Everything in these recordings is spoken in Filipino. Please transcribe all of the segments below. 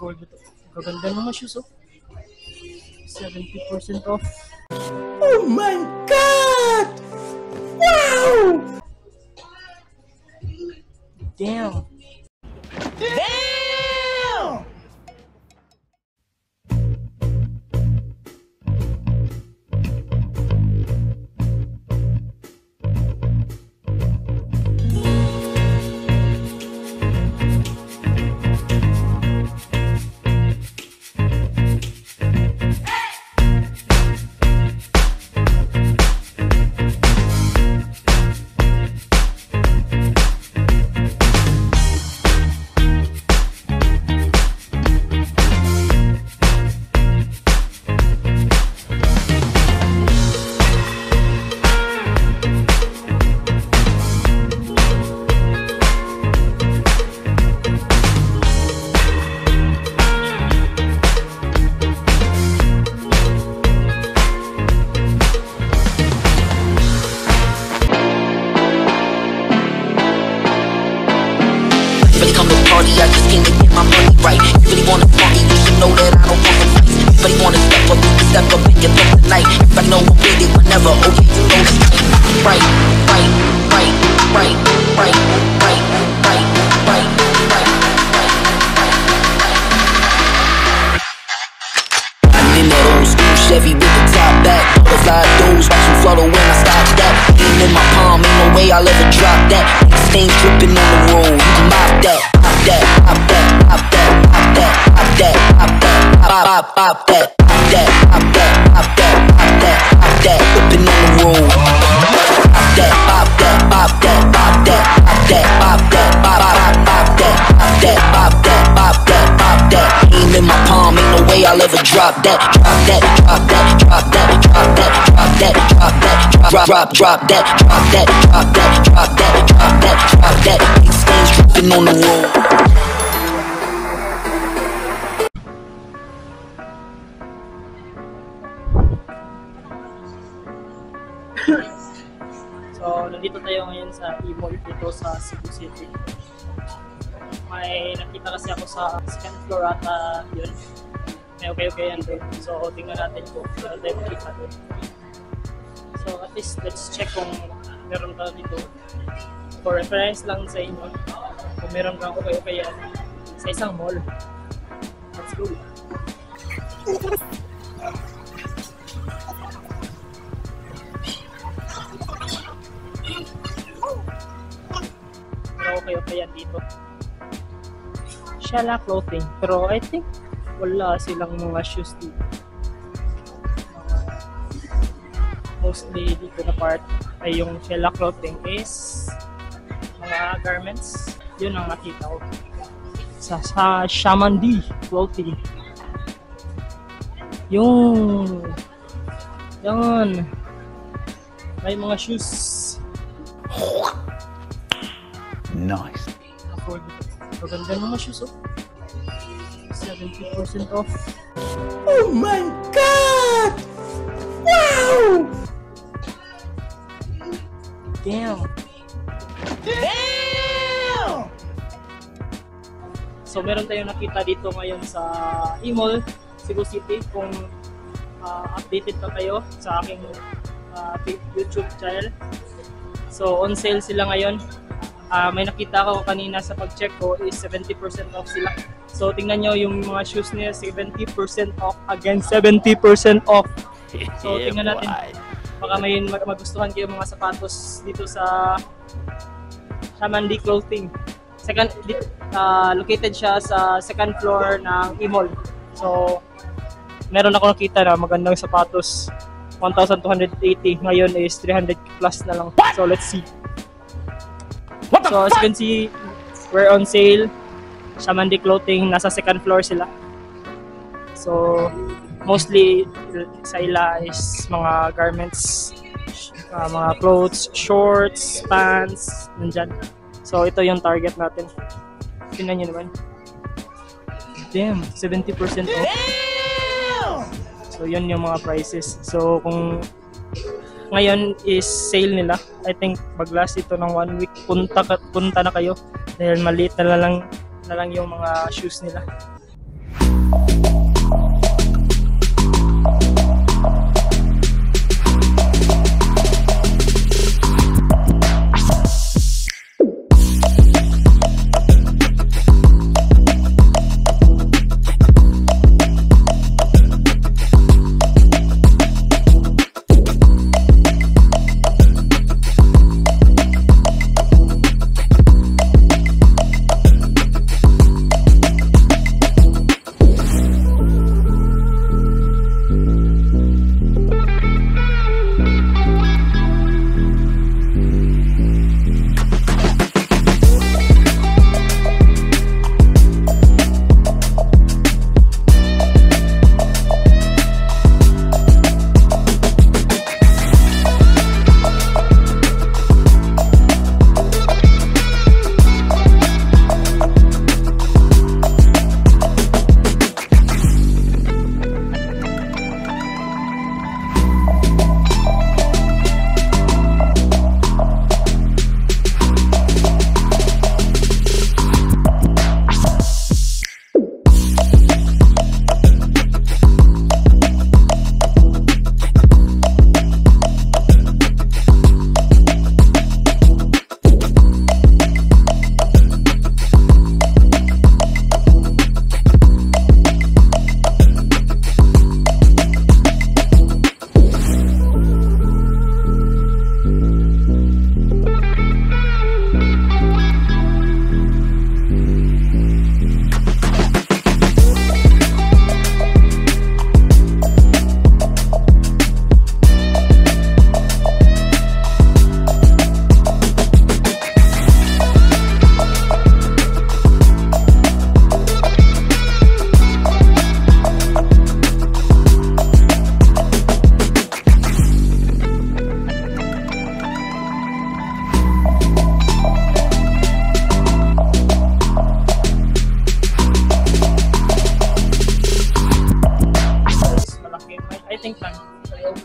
afford ito. Gaganda ng mga shoes, oh. 70% off. Oh my God! Wow! Damn! Damn! I just came to get my money right. You really wanna party, you should know that I don't want to fight. Everybody wanna step up, you can step up and get up tonight. Everybody know I'm with it whenever, oh yeah, you know it's right. Right, right, right, right, right, right, right, right, right, I'm in that old school Chevy with the top back. Butterfly doors, watch them flutter when I stop that. Aim in my palm, ain't no way I'll ever drop that. Stains dripping on the road, you can mop that. That, pop that, pop that, pop that, pop that, pop that, pop, pop that, pop that, pop that, pop that, pop that, pop that, whipping on the road. Pop that, pop that, pop that, pop that, pop that, pop that, pop, pop that, pop that, pop that, pop that, pop that. Aim in my palm, ain't no way I'll ever drop that. Drop that, drop that, drop that, drop that, drop that, drop that, drop that, drop that, drop that, drop that, drop that, drop that. Big stains dripping on the road. So, nandito tayo ngayon sa E-Mall dito sa Cebu City. May nakita kasi ako sa second floor ata yun. May okay yan doon. So, tingnan natin kung meron tayo makita doon. So, at least let's check kung meron tayo dito. For reference lang sa inyo, kung meron kang okay yan sa isang mall. Let's go! Okay yan dito. Shala Clothing. Pero I think wala silang mga shoes dito. Mostly dito na part ay yung Shala Clothing is mga garments. Yun ang nakita ko. Sa Shamandi Clothing. Yung yan. May mga shoes. Nice. Afford ito. Maganda ng mga shoes, oh. 70% off. Oh my God! Wow! Damn! Damn! So meron tayong nakita dito ngayon sa E-Mall, Cebu City. Kung updated pa kayo sa aking YouTube channel. So on sale sila ngayon. May nakita ko kanina sa pag-check ko is 70% off sila. So tingnan nyo yung mga shoes niya, 70% off. Again, 70% off. So tingnan natin. Baka may magustuhan kayo mga sapatos dito sa Shamandi Clothing. Located siya sa second floor ng E-Mall. So meron ako nakita na magandang sapatos. 1,280. Ngayon is 300 plus na lang. So let's see. So as you can see, we're on sale. Shamandi Clothing, nasa second floor sila. So mostly sa ila is mga garments, mga clothes, shorts, pants, nandyan. So ito yung target natin. Tingnan nyo naman. Damn, 70% off. So yun yung mga prices. So kung ngayon is sale nila, I think mag-last ito ng 1 week. Punta na kayo dahil maliit na lang yung mga shoes nila.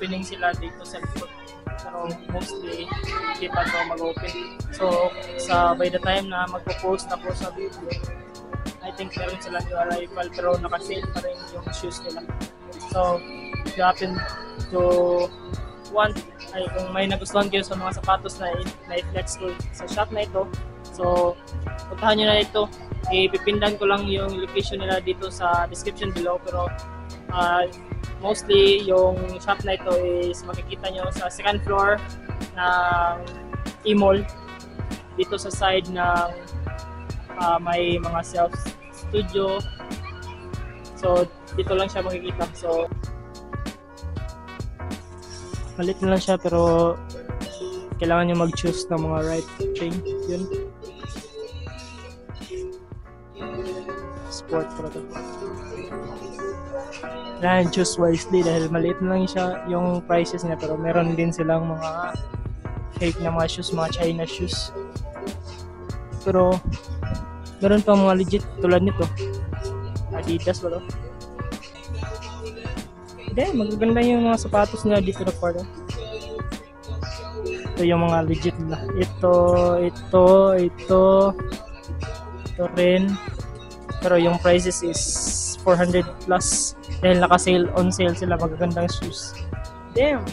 opening sila dito sa likod. Pero mostly, hindi pa ito mag-open. So, by the time na magpo-post ako sa video, I think meron sila yung arrival pero naka-sale pa rin yung shoes nila. So, if you happen to want, kung may nagustuhan kayo sa mga sapatos na i-flex ko sa shop na ito, so, puntahan nyo na ito. Ipipindan ko lang yung location nila dito sa description below, pero mostly yung shop na ito is makikita nyo sa second floor ng E-Mall, dito sa side ng may mga self-studio. So dito lang siya makikita. So malit na lang siya pero kailangan nyo mag-choose ng mga right thing. Yun, sport para to. Kailangan choose wisely dahil maliit na lang siya yung prices niya, pero meron din silang mga fake na mga shoes, mga China shoes. Pero meron pa mga legit tulad nito. Adidas ba to? Hindi, magaganda yung mga sapatos nila dito na part. Ito yung mga legit na. Ito rin. Pero yung prices is 400 plus. Dahil naka-sale, on sale sila, magagandang shoes. Damn!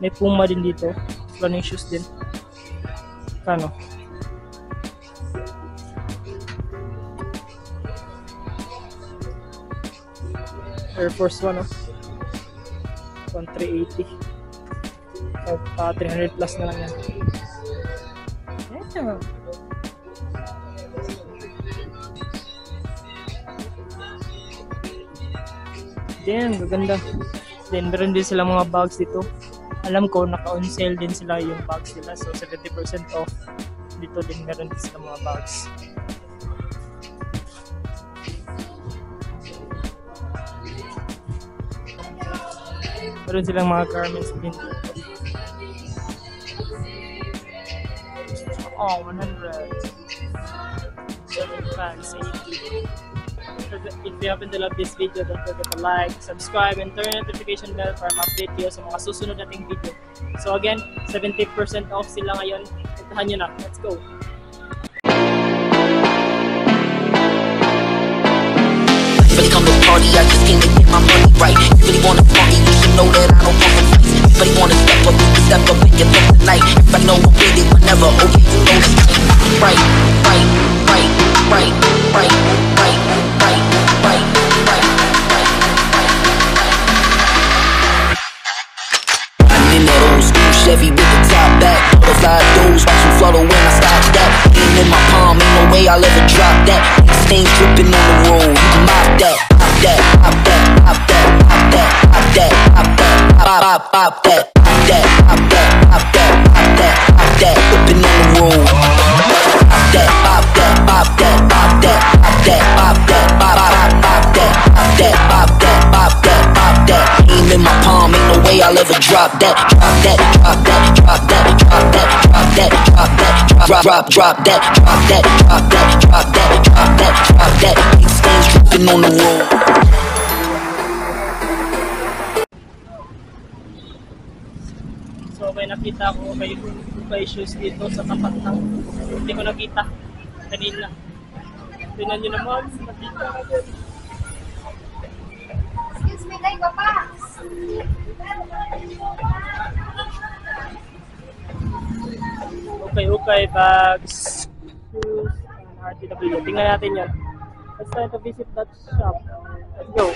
May Puma din dito. Running shoes din. Kano? Air Force 1, oh. 380. So, 300 plus na lang yan. Yeah. Damn, gaganda. Then, meron din sila mga bags dito. Alam ko, naka-on sale din sila yung bags nila. So, 70% off. Dito din meron din sila mga bags. Meron silang mga garments din dito. Oh, 100. 75, 80. If you happen to love this video, don't forget to like, subscribe, and turn the notification bell para ma-update kayo sa mga susunod nating video. So again, 70% off sila ngayon. Puntahan nyo na. Let's go! party, I just came to get my money right. You really wanna party, you should know that I don't want to fight. Everybody wanna step up, you can step up and get up tonight. If I know I'm with it, whenever, okay, you know the time. Right, right, right, right, right, right, right, right, right. In that old school Chevy with the top back, butterfly doors, watch them flutter when I stop that. Aim in my palm, ain't no way I'll ever drop that. Stains dripping on the road, you can mop that, pop that, pop that, pop that, pop that, pop that, pop that, pop, pop, pop that, pop that, pop that, pop that, pop that, pop that, dripping on the road. Pop that, pop that, pop that, pop that, pop that, pop that, pop, pop, pop that, pop that, pop that, pop that, pop that. Aim in my palm, ain't no way I'll ever drop that. Drop that, drop that, drop that, drop that, drop that, drop that, drop that, drop that, drop that, drop that, drop that, drop that. Big stains dripping on the road. So may nakita ko may issues dito sa tapat ng hindi ko nakita kanina. Tingnan nyo naman, nakita na din. Excuse me, tayo ba pa? Okay, bags, shoes, and RTW. Tingnan natin yan. Let's try to visit that shop. Let's go.